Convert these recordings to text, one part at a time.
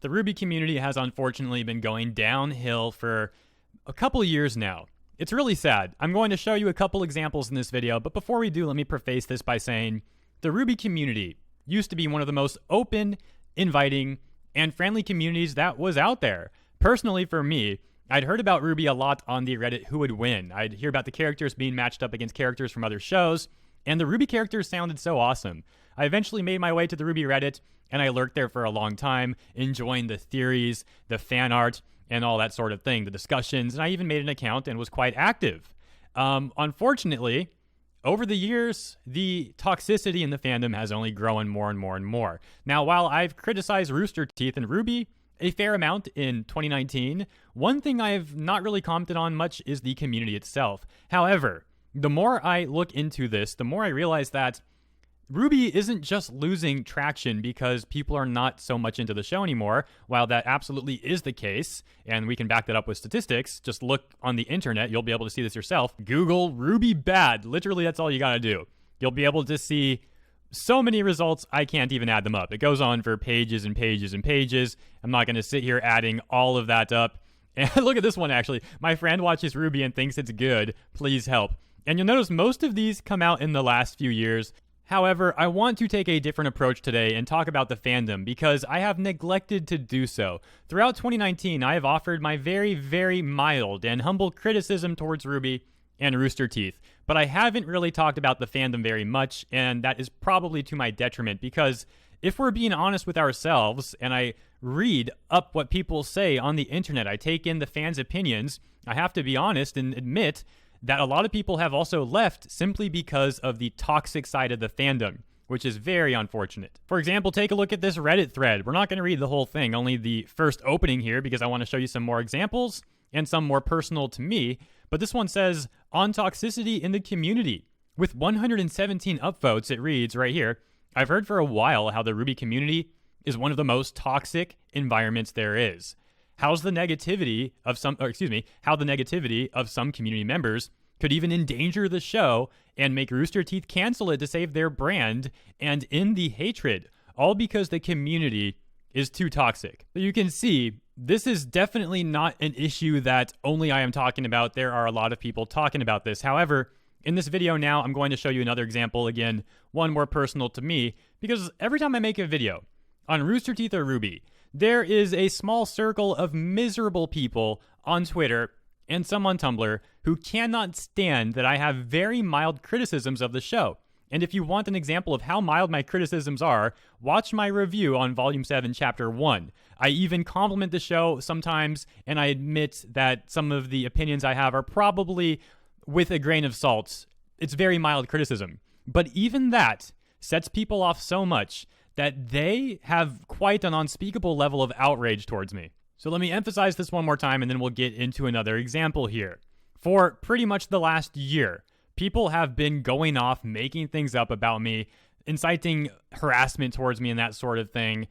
The RWBY community has unfortunately been going downhill for a couple years now. It's really sad. I'm going to show you a couple examples in this video, but before we do, let me preface this by saying the RWBY community used to be one of the most open, inviting, and friendly communities that was out there. Personally, for me, I'd heard about RWBY a lot on the Reddit Who Would Win. I'd hear about the characters being matched up against characters from other shows, and the RWBY characters sounded so awesome. I eventually made my way to the RWBY Reddit, and I lurked there for a long time, enjoying the theories, the fan art, and all that sort of thing, the discussions, and I even made an account and was quite active. Unfortunately, over the years, the toxicity in the fandom has only grown more and more and more. Now, while I've criticized Rooster Teeth and RWBY a fair amount in 2019, one thing I've not really commented on much is the community itself. However, the more I look into this, the more I realize that RWBY isn't just losing traction because people are not so much into the show anymore. While that absolutely is the case, and we can back that up with statistics, just look on the internet, you'll be able to see this yourself. Google RWBY bad. Literally, that's all you gotta do. You'll be able to see so many results, I can't even add them up. It goes on for pages and pages and pages. I'm not gonna sit here adding all of that up. And look at this one, actually. My friend watches RWBY and thinks it's good. Please help. And you'll notice most of these come out in the last few years. However, I want to take a different approach today and talk about the fandom because I have neglected to do so. Throughout 2019, I have offered my very, very mild and humble criticism towards RWBY and Rooster Teeth, but I haven't really talked about the fandom very much, and that is probably to my detriment because if we're being honest with ourselves, and I read up what people say on the internet, I take in the fans' opinions, I have to be honest and admit that a lot of people have also left simply because of the toxic side of the fandom, which is very unfortunate. For example, take a look at this Reddit thread. We're not going to read the whole thing, only the first opening here because I want to show you some more examples and some more personal to me. But this one says, on toxicity in the community. With 117 upvotes, it reads right here, I've heard for a while how the RWBY community is one of the most toxic environments there is. How the negativity of some community members could even endanger the show and make Rooster Teeth cancel it to save their brand and end the hatred, all because the community is too toxic. So you can see, this is definitely not an issue that only I am talking about. There are a lot of people talking about this. However, in this video now, I'm going to show you another example, again, one more personal to me, because every time I make a video on Rooster Teeth or RWBY, there is a small circle of miserable people on Twitter and some on Tumblr who cannot stand that I have very mild criticisms of the show. And if you want an example of how mild my criticisms are, watch my review on Volume 7, Chapter 1. I even compliment the show sometimes, and I admit that some of the opinions I have are probably with a grain of salt. It's very mild criticism. But even that sets people off so much that they have quite an unspeakable level of outrage towards me. So let me emphasize this one more time, and then we'll get into another example here. For pretty much the last year, people have been going off, making things up about me, inciting harassment towards me and that sort of thing,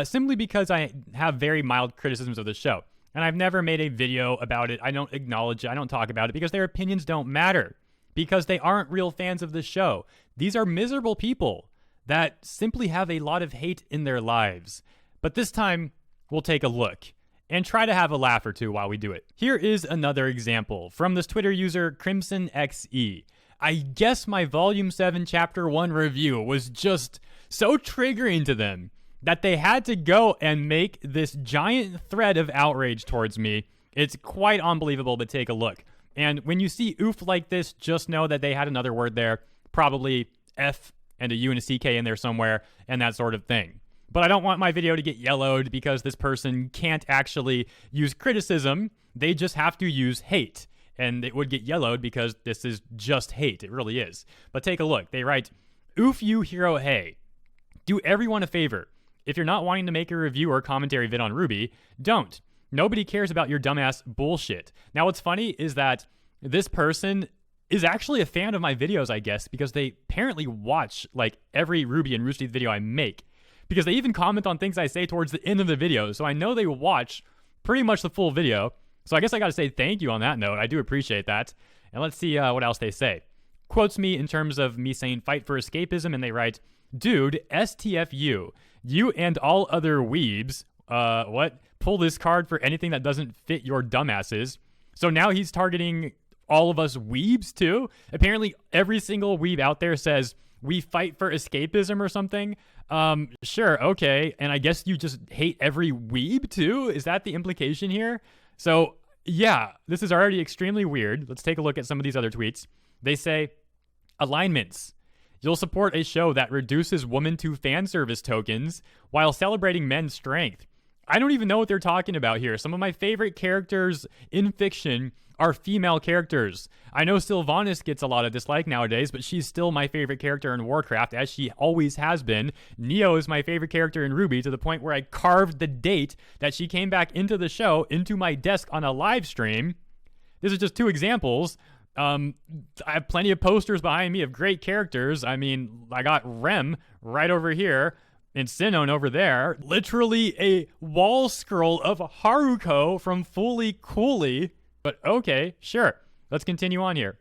simply because I have very mild criticisms of the show. And I've never made a video about it. I don't acknowledge it. I don't talk about it because their opinions don't matter, because they aren't real fans of the show. These are miserable people that simply have a lot of hate in their lives. But this time, we'll take a look and try to have a laugh or two while we do it. Here is another example from this Twitter user, Crimson XE. I guess my Volume 7, Chapter 1 review was just so triggering to them that they had to go and make this giant thread of outrage towards me. It's quite unbelievable, but take a look. And when you see oof like this, just know that they had another word there, probably F and a U and a CK in there somewhere, and that sort of thing. But I don't want my video to get yellowed because this person can't actually use criticism. They just have to use hate. And it would get yellowed because this is just hate. It really is. But take a look. They write, oof you hero hey. Do everyone a favor. If you're not wanting to make a review or commentary vid on RWBY, don't. Nobody cares about your dumbass bullshit. Now what's funny is that this person is actually a fan of my videos, I guess, because they apparently watch like every RWBY and Rooster Teeth video I make, because they even comment on things I say towards the end of the video. So I know they watch pretty much the full video. So I guess I got to say thank you on that note. I do appreciate that. And let's see what else they say. Quotes me in terms of me saying fight for escapism, and they write, dude, STFU, you and all other weebs, what? Pull this card for anything that doesn't fit your dumbasses. So now he's targeting all of us weebs too. Apparently every single weeb out there says we fight for escapism or something. Sure, okay. And I guess you just hate every weeb too? Is that the implication here? So yeah, this is already extremely weird. Let's take a look at some of these other tweets. They say, alignments. You'll support a show that reduces woman to fan service tokens while celebrating men's strength. I don't even know what they're talking about here. Some of my favorite characters in fiction are female characters. I know Sylvanas gets a lot of dislike nowadays, but she's still my favorite character in Warcraft, as she always has been. Neo is my favorite character in RWBY, to the point where I carved the date that she came back into the show into my desk on a live stream. This is just two examples. I have plenty of posters behind me of great characters. I mean, I got Rem right over here and Sinon over there. Literally a wall scroll of Haruko from Fully Coolly. But okay, sure. Let's continue on here.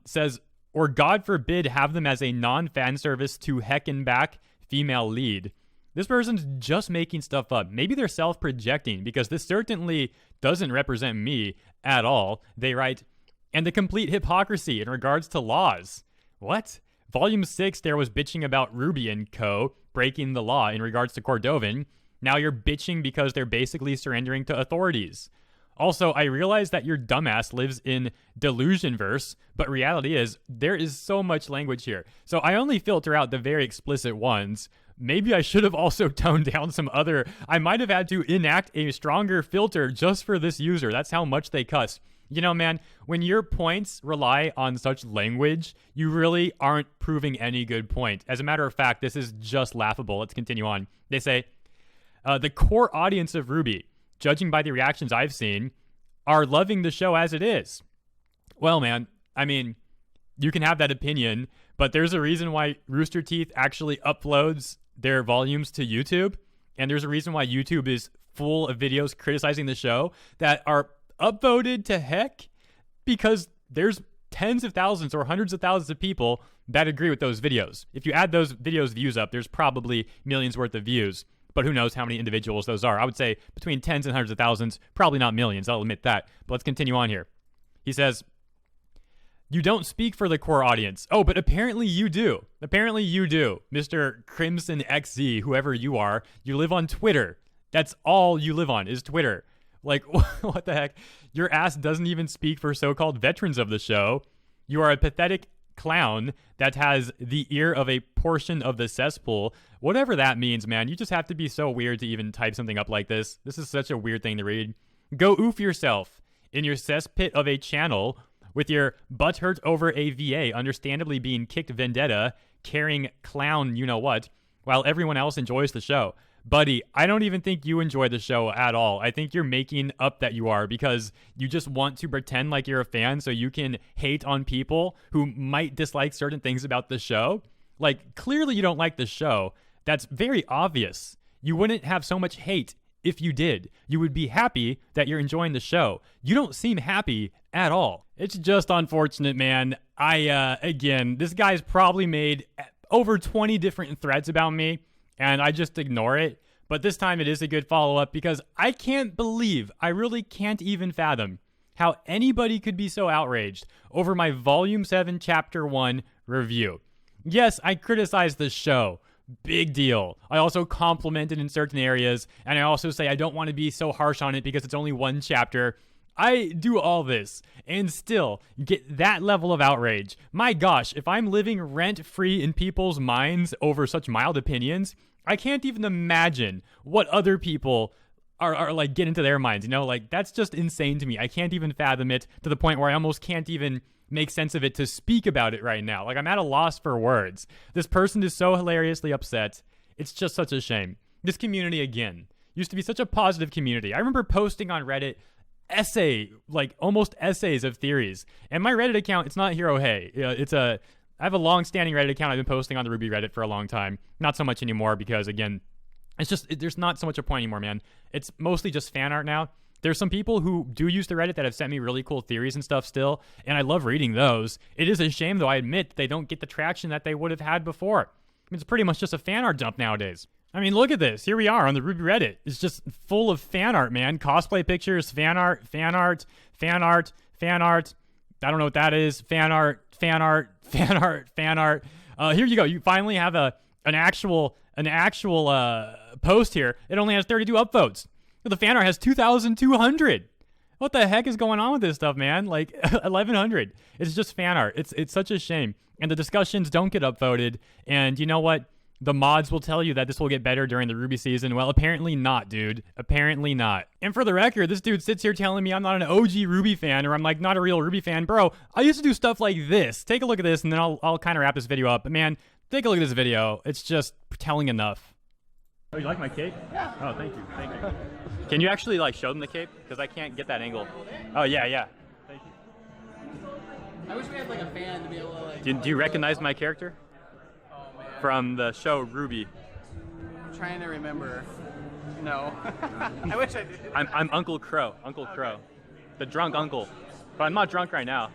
Says, or God forbid have them as a non-fan service to heck and back female lead. This person's just making stuff up. Maybe they're self-projecting, because this certainly doesn't represent me at all. They write, and the complete hypocrisy in regards to laws. What? Volume 6, there was bitching about RWBY and co. breaking the law in regards to Cordovan. Now you're bitching because they're basically surrendering to authorities. Also, I realize that your dumbass lives in Delusionverse, but reality is, there is so much language here. So I only filter out the very explicit ones. Maybe I should have also toned down some other... I might have had to enact a stronger filter just for this user. That's how much they cuss. You know, man, when your points rely on such language, you really aren't proving any good point. As a matter of fact, this is just laughable. Let's continue on. They say, the core audience of RWBY, judging by the reactions I've seen, are loving the show as it is. Well, man, I mean, you can have that opinion, but there's a reason why Rooster Teeth actually uploads their volumes to YouTube, and there's a reason why YouTube is full of videos criticizing the show that are upvoted to heck, because there's tens of thousands or hundreds of thousands of people that agree with those videos. If you add those videos' views up, there's probably millions worth of views, but who knows how many individuals those are. I would say between tens and hundreds of thousands, probably not millions, I'll admit that. But let's continue on here. He says, you don't speak for the core audience. Oh, but apparently you do. Apparently you do, Mr. Crimson XZ, whoever you are. You live on Twitter. That's all you live on, is Twitter. Like, what the heck? Your ass doesn't even speak for so-called veterans of the show. You are a pathetic clown that has the ear of a portion of the cesspool. Whatever that means, man. You just have to be so weird to even type something up like this. This is such a weird thing to read. Go oof yourself in your cesspit of a channel with your butthurt over a VA understandably being kicked vendetta, carrying clown you-know-what, while everyone else enjoys the show. Buddy, I don't even think you enjoy the show at all. I think you're making up that you are, because you just want to pretend like you're a fan so you can hate on people who might dislike certain things about the show. Like, clearly you don't like the show. That's very obvious. You wouldn't have so much hate if you did. You would be happy that you're enjoying the show. You don't seem happy at all. It's just unfortunate, man. Again, this guy's probably made over 20 different threads about me, and I just ignore it. But this time it is a good follow-up, because I can't believe, I really can't even fathom how anybody could be so outraged over my Volume 7 Chapter 1 review. Yes, I criticized the show. Big deal. I also compliment it in certain areas, and I also say I don't want to be so harsh on it because it's only one chapter. I do all this and still get that level of outrage. My gosh, if I'm living rent-free in people's minds over such mild opinions, I can't even imagine what other people are like get into their minds. You know, like, that's just insane to me. I can't even fathom it, to the point where I almost can't even make sense of it to speak about it right now. Like, I'm at a loss for words. This person is so hilariously upset. It's just such a shame. This community, again, used to be such a positive community. I remember posting on Reddit almost essays of theories. And my Reddit account, it's not Hero Hey. I have a long-standing Reddit account. I've been posting on the RWBY Reddit for a long time. Not so much anymore because, again, there's not so much a point anymore, man. It's mostly just fan art now. There's some people who do use the Reddit that have sent me really cool theories and stuff still, and I love reading those. It is a shame, though, I admit, they don't get the traction that they would have had before. It's pretty much just a fan art dump nowadays. I mean, look at this. Here we are on the RWBY Reddit. It's just full of fan art, man. Cosplay pictures, fan art, fan art, fan art, fan art. I don't know what that is. Fan art, fan art, fan art, fan art. Here you go. You finally have an actual post here. It only has 32 upvotes. The fan art has 2,200. What the heck is going on with this stuff, man? Like 1,100. It's just fan art. It's such a shame. And the discussions don't get upvoted. And you know what? The mods will tell you that this will get better during the RWBY season. Well, apparently not, dude. Apparently not. And for the record, this dude sits here telling me I'm not an OG RWBY fan, or I'm like not a real RWBY fan. Bro, I used to do stuff like this. Take a look at this, and then I'll kind of wrap this video up. But man, take a look at this video. It's just telling enough. Oh, you like my cape? Yeah. Oh, thank you. Thank you. Can you actually like show them the cape? Because I can't get that angle. Oh, yeah. Thank you. I wish we had like a fan to be able to like... Do you recognize my character? From the show RWBY. I'm trying to remember. No. I wish I did. I'm Uncle Crow. Uncle Crow. The drunk uncle. But I'm not drunk right now.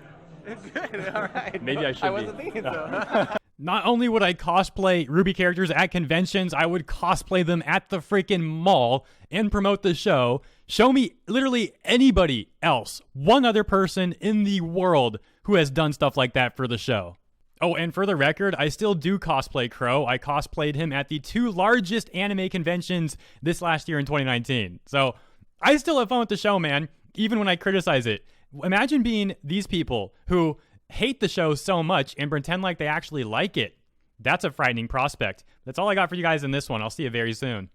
Good, all right. Maybe I should be. I wasn't thinking so. Not only would I cosplay RWBY characters at conventions, I would cosplay them at the freaking mall and promote the show. Show me literally anybody else, one other person in the world who has done stuff like that for the show. Oh, and for the record, I still do cosplay Crow. I cosplayed him at the 2 largest anime conventions this last year in 2019. So I still have fun with the show, man, even when I criticize it. Imagine being these people who hate the show so much and pretend like they actually like it. That's a frightening prospect. That's all I got for you guys in this one. I'll see you very soon.